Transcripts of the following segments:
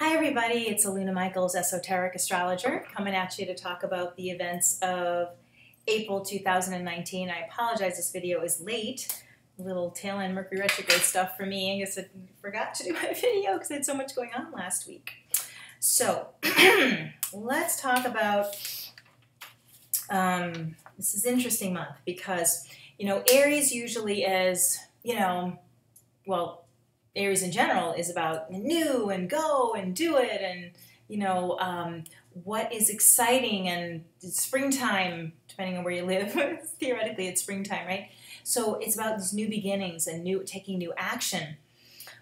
Hi everybody, it's Aluna Michaels, Esoteric Astrologer, coming at you to talk about the events of April 2019. I apologize, this video is late. A little tail end Mercury retrograde stuff for me. I guess I forgot to do my video because I had so much going on last week. So, let's talk about, this is an interesting month because, Aries usually is, Aries in general is about new and go and do it and, what is exciting and it's springtime, depending on where you live. Theoretically, it's springtime, right? So it's about these new beginnings and taking new action.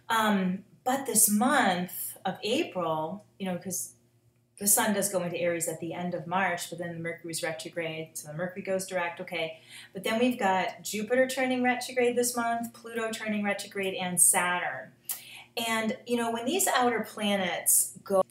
But this month of April, because the sun does go into Aries at the end of March, but then the Mercury's retrograde, so the Mercury goes direct, okay. But then we've got Jupiter turning retrograde this month, Pluto turning retrograde, and Saturn. And, when these outer planets go,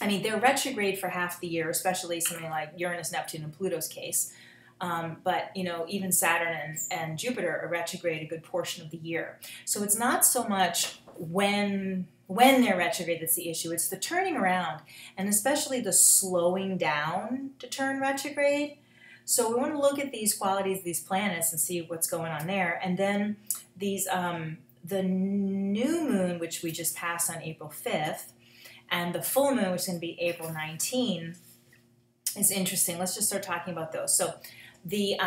they're retrograde for half the year, especially something like Uranus, Neptune, and Pluto's case. But, even Saturn and Jupiter are retrograde a good portion of the year. So it's not so much when they're retrograde that's the issue. It's the turning around, and especially the slowing down to turn retrograde. So we want to look at these qualities of these planets and see what's going on there. And then these, the new moon, which we just passed on April 5th, and the full moon, which is going to be April 19, is interesting. Let's just start talking about those. So the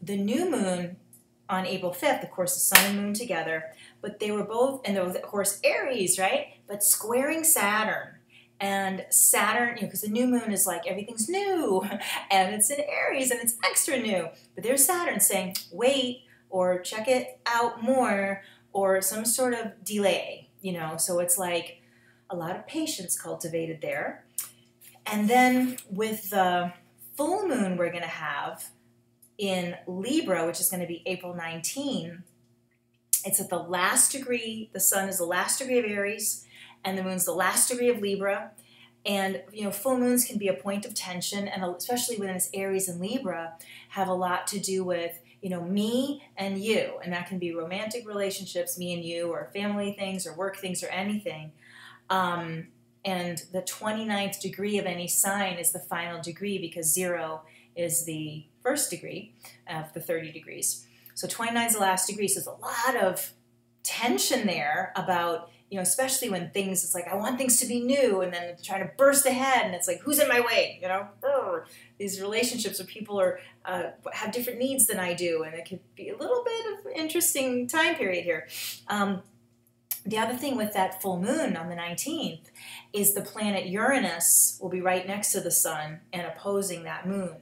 new moon on April 5th, of course, the sun and moon together, but they were both, and there was, of course, Aries, right? But squaring Saturn. And Saturn, because the new moon is like everything's new, and it's in Aries, and it's extra new. But there's Saturn saying, wait, or check it out more, or some sort of delay, So it's like a lot of patience cultivated there. And then with the full moon we're going to have in Libra, which is going to be April 19, it's at the last degree. The sun is the last degree of Aries, and the moon's the last degree of Libra. And, full moons can be a point of tension, and especially when it's Aries and Libra, have a lot to do with, me and you. And that can be romantic relationships, me and you, or family things, or work things, or anything. And the 29th degree of any sign is the final degree because 0 is the first degree of the 30 degrees. So 29 is the last degree, so there's a lot of tension there about, especially when things, it's like, I want things to be new, and then trying to burst ahead, and it's like, who's in my way, These relationships where people are have different needs than I do, and it could be a little bit of interesting time period here. The other thing with that full moon on the 19th is the planet Uranus will be right next to the sun and opposing that moon.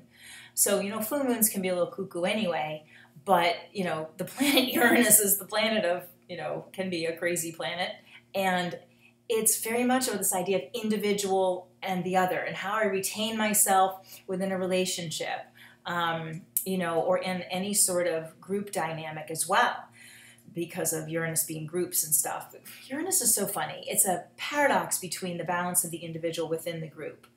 So, full moons can be a little cuckoo anyway, but, the planet Uranus is the planet of, can be a crazy planet. And it's very much about this idea of individual and the other, and how I retain myself within a relationship, or in any sort of group dynamic as well, because of Uranus being groups and stuff. Uranus is so funny. It's a paradox between the balance of the individual within the group.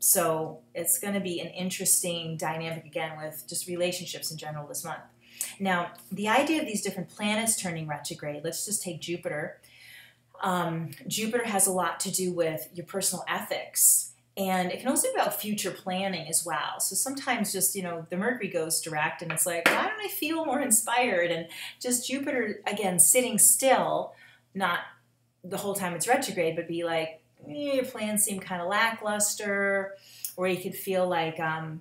So it's going to be an interesting dynamic again with just relationships in general this month. Now, the idea of these different planets turning retrograde, let's just take Jupiter. Jupiter has a lot to do with your personal ethics, and it can also be about future planning as well. So sometimes just, the Mercury goes direct, and it's like, why don't I feel more inspired? And just Jupiter, again, sitting still, not the whole time it's retrograde, but be like, your plans seem kind of lackluster, or you could feel like, I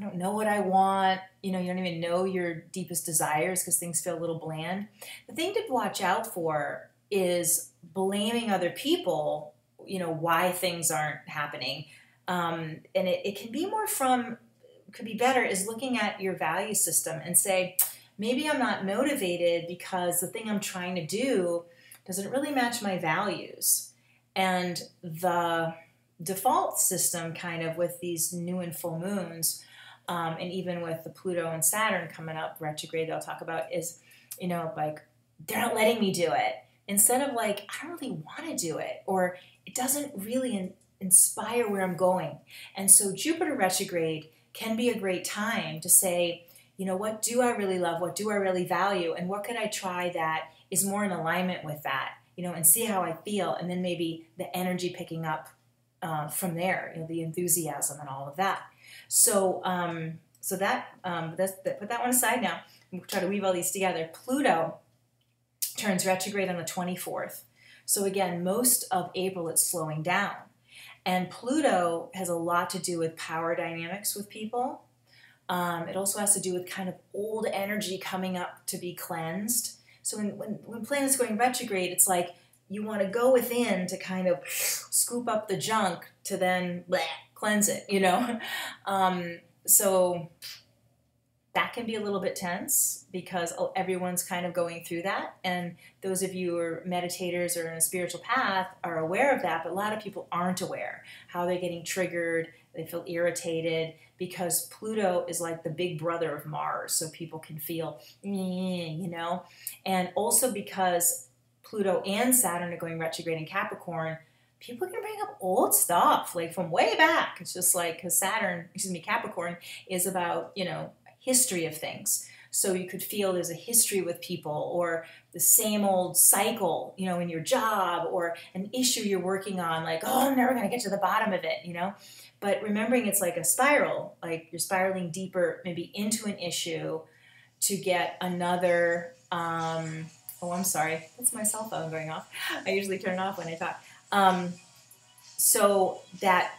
don't know what I want, you don't even know your deepest desires because things feel a little bland. The thing to watch out for is blaming other people, why things aren't happening. And it can be more could be better is looking at your value system and say, maybe I'm not motivated because the thing I'm trying to do doesn't really match my values. And the default system kind of with these new and full moons, and even with the Pluto and Saturn coming up retrograde that I'll talk about is, like, they're not letting me do it. Instead of like, I don't really want to do it, or it doesn't really inspire where I'm going. And so Jupiter retrograde can be a great time to say, what do I really love? What do I really value? And what could I try that is more in alignment with that? and see how I feel, and then maybe the energy picking up from there, the enthusiasm and all of that. So, put that one aside now. We'll try to weave all these together. Pluto turns retrograde on the 24th. So again, most of April it's slowing down. And Pluto has a lot to do with power dynamics with people. It also has to do with kind of old energy coming up to be cleansed. So when planets going retrograde, it's like you want to go within to kind of scoop up the junk to then cleanse it, So that can be a little bit tense because everyone's kind of going through that. And those of you who are meditators or in a spiritual path are aware of that, but a lot of people aren't aware how they're getting triggered. They feel irritated because Pluto is like the big brother of Mars, so people can feel, And also because Pluto and Saturn are going retrograde in Capricorn, people can bring up old stuff, like from way back. It's just like, because Capricorn is about, history of things. So you could feel there's a history with people, or the same old cycle, in your job, or an issue you're working on, like, I'm never going to get to the bottom of it, But remembering it's like a spiral, like you're spiraling deeper, maybe into an issue to get another, I'm sorry, that's my cell phone going off. I usually turn it off when I talk. So that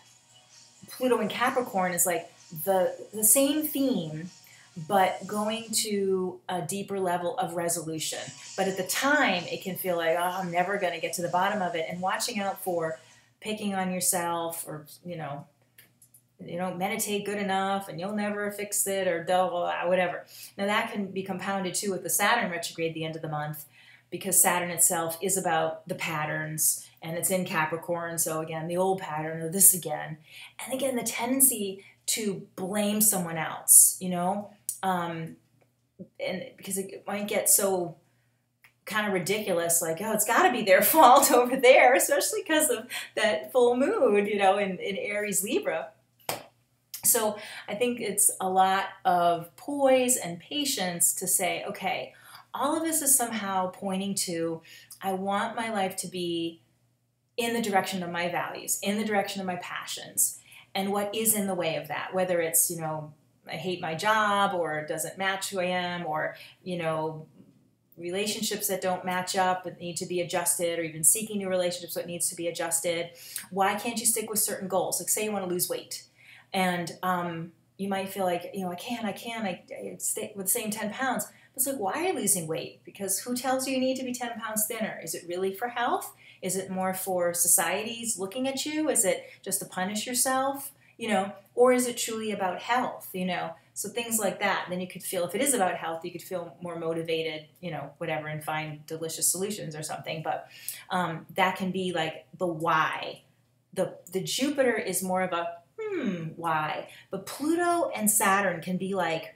Pluto in Capricorn is like the same theme, but going to a deeper level of resolution. But at the time, it can feel like, I'm never going to get to the bottom of it. And watching out for picking on yourself, or, you don't meditate good enough and you'll never fix it, or whatever. Now that can be compounded too with the Saturn retrograde at the end of the month, because Saturn itself is about the patterns, and it's in Capricorn. So again, the old pattern of this again. And again, the tendency to blame someone else, and because it might get so kind of ridiculous, like, it's got to be their fault over there, especially because of that full moon, in Aries Libra. So I think it's a lot of poise and patience to say, okay, all of this is somehow pointing to, I want my life to be in the direction of my values, in the direction of my passions, and what is in the way of that, whether it's, I hate my job, or it doesn't match who I am, or, relationships that don't match up but need to be adjusted, or even seeking new relationships that needs to be adjusted. Why can't you stick with certain goals? Like, say you want to lose weight, and you might feel like, I stay with the same 10 pounds. It's like, why are you losing weight? Because who tells you need to be 10 pounds thinner? Is it really for health? Is it more for society's looking at you? Is it just to punish yourself? Or is it truly about health? So things like that. Then you could feel, if it is about health, you could feel more motivated, whatever, and find delicious solutions or something. But that can be like the why. The Jupiter is more of a why. But Pluto and Saturn can be like,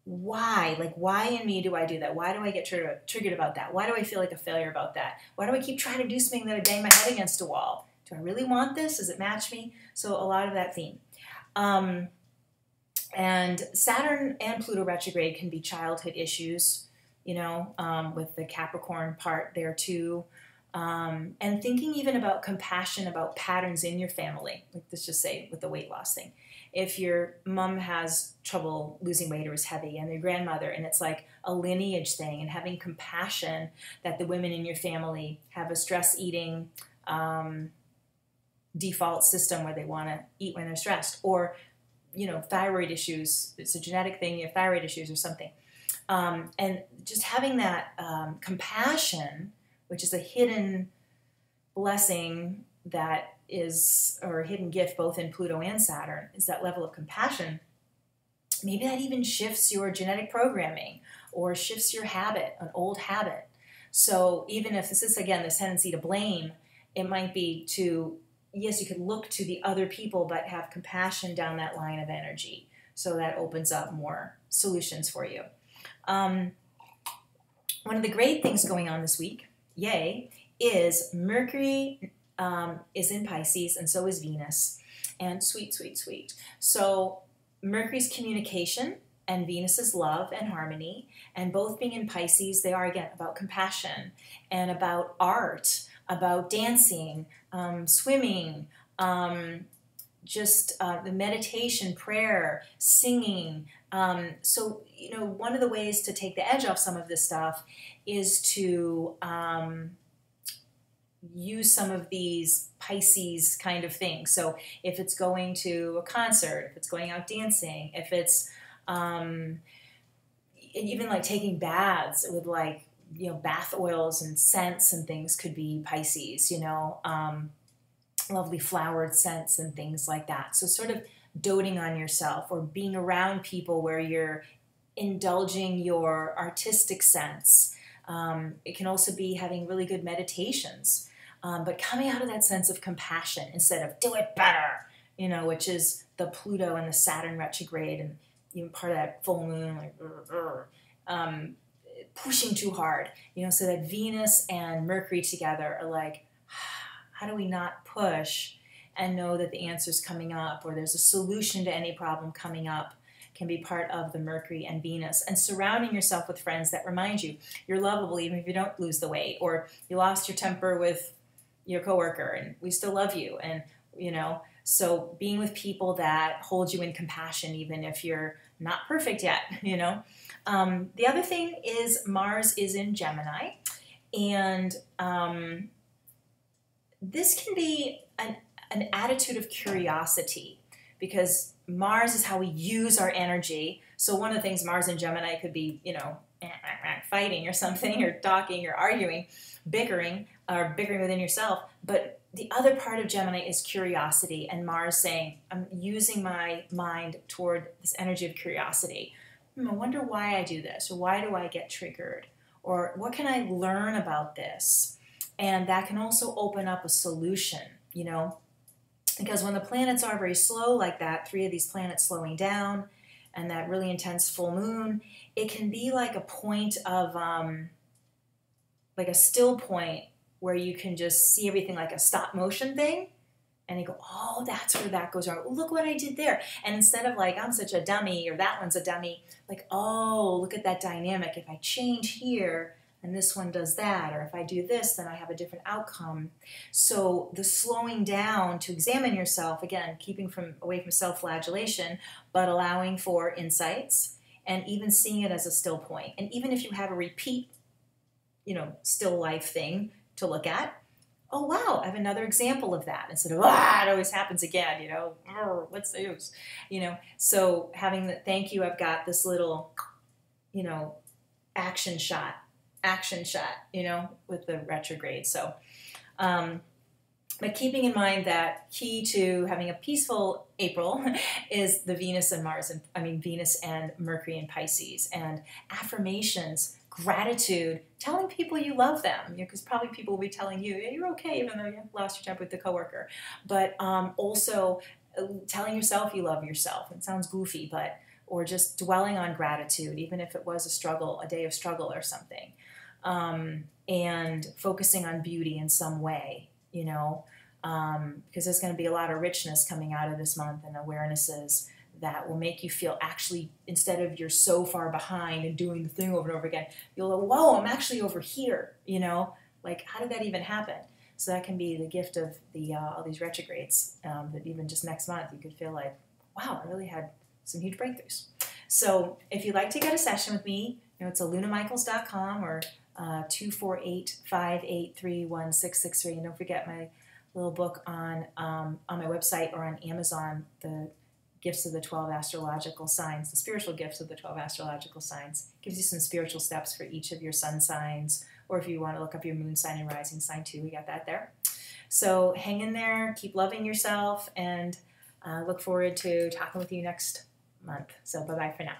why? Like, why in me do I do that? Why do I get triggered about that? Why do I feel like a failure about that? Why do I keep trying to do something that I bang my head against a wall? Do I really want this? Does it match me? So a lot of that theme. And Saturn and Pluto retrograde can be childhood issues, with the Capricorn part there too. And thinking even about compassion, about patterns in your family. Like, let's just say with the weight loss thing. If your mom has trouble losing weight or is heavy, and your grandmother, and it's like a lineage thing, and having compassion that the women in your family have a stress eating default system where they want to eat when they're stressed, or, thyroid issues. It's a genetic thing. You have thyroid issues or something. And just having that compassion, which is a hidden blessing that is, or a hidden gift both in Pluto and Saturn, is that level of compassion. Maybe that even shifts your genetic programming, or shifts your habit, an old habit. So even if this is, again, this tendency to blame, it might be to, yes, you could look to the other people, but have compassion down that line of energy. So that opens up more solutions for you. One of the great things going on this week, yay, is Mercury is in Pisces, and so is Venus. And sweet, sweet, sweet. So Mercury's communication, and Venus is love and harmony. And both being in Pisces, they are, again, about compassion and about art, about dancing, swimming, just the meditation, prayer, singing. So, one of the ways to take the edge off some of this stuff is to use some of these Pisces kind of things. So if it's going to a concert, if it's going out dancing, if it's even like taking baths with like, bath oils and scents and things could be Pisces, lovely flowered scents and things like that. So sort of doting on yourself or being around people where you're indulging your artistic sense. It can also be having really good meditations, but coming out of that sense of compassion instead of do it better, which is the Pluto and the Saturn retrograde and even part of that full moon, like pushing too hard, so that Venus and Mercury together are like, how do we not push and know that the answer's coming up or there's a solution to any problem coming up, can be part of the Mercury and Venus. And surrounding yourself with friends that remind you you're lovable even if you don't lose the weight, or you lost your temper with your coworker and we still love you. And, so being with people that hold you in compassion even if you're not perfect yet, The other thing is Mars is in Gemini, and this can be an attitude of curiosity, because Mars is how we use our energy. So one of the things Mars and Gemini could be, fighting or something, or talking or arguing, bickering within yourself. But the other part of Gemini is curiosity, and Mars saying, I'm using my mind toward this energy of curiosity. I wonder why I do this, or why do I get triggered, or what can I learn about this? And that can also open up a solution, because when the planets are very slow like that, 3 of these planets slowing down, and that really intense full moon, it can be like a point of, like a still point where you can just see everything like a stop motion thing, and you go, oh, that's where that goes wrong. Look what I did there. And instead of like, I'm such a dummy, or that one's a dummy, like, oh, look at that dynamic. If I change here, and this one does that, or if I do this, then I have a different outcome. So the slowing down to examine yourself, again, keeping away from self-flagellation, but allowing for insights, and even seeing it as a still point. And even if you have a repeat, still life thing to look at, oh, wow, I have another example of that. Instead of, it always happens again, what's the use? So having the, thank you, I've got this little, action shot, with the retrograde. So, but keeping in mind that key to having a peaceful April is the Venus and Venus and Mercury in Pisces, and affirmations, gratitude, telling people you love them, because probably people will be telling you, yeah, you're okay, even though you lost your temper with the coworker. But also telling yourself you love yourself. It sounds goofy, or just dwelling on gratitude, even if it was a day of struggle or something. And focusing on beauty in some way, because there's going to be a lot of richness coming out of this month, and awarenesses that will make you feel actually, instead of you're so far behind and doing the thing over and over again, you'll go, whoa, I'm actually over here, like, how did that even happen? So that can be the gift of all these retrogrades, that even just next month you could feel like, wow, I really had some huge breakthroughs. So if you'd like to get a session with me, it's alunamichaels.com or 248-583-1663. And don't forget my little book on my website or on Amazon, the Gifts of the 12 Astrological Signs, the spiritual gifts of the 12 astrological signs. Gives you some spiritual steps for each of your sun signs, or if you want to look up your moon sign and rising sign too, we got that there. So hang in there, keep loving yourself, and look forward to talking with you next month. So bye-bye for now.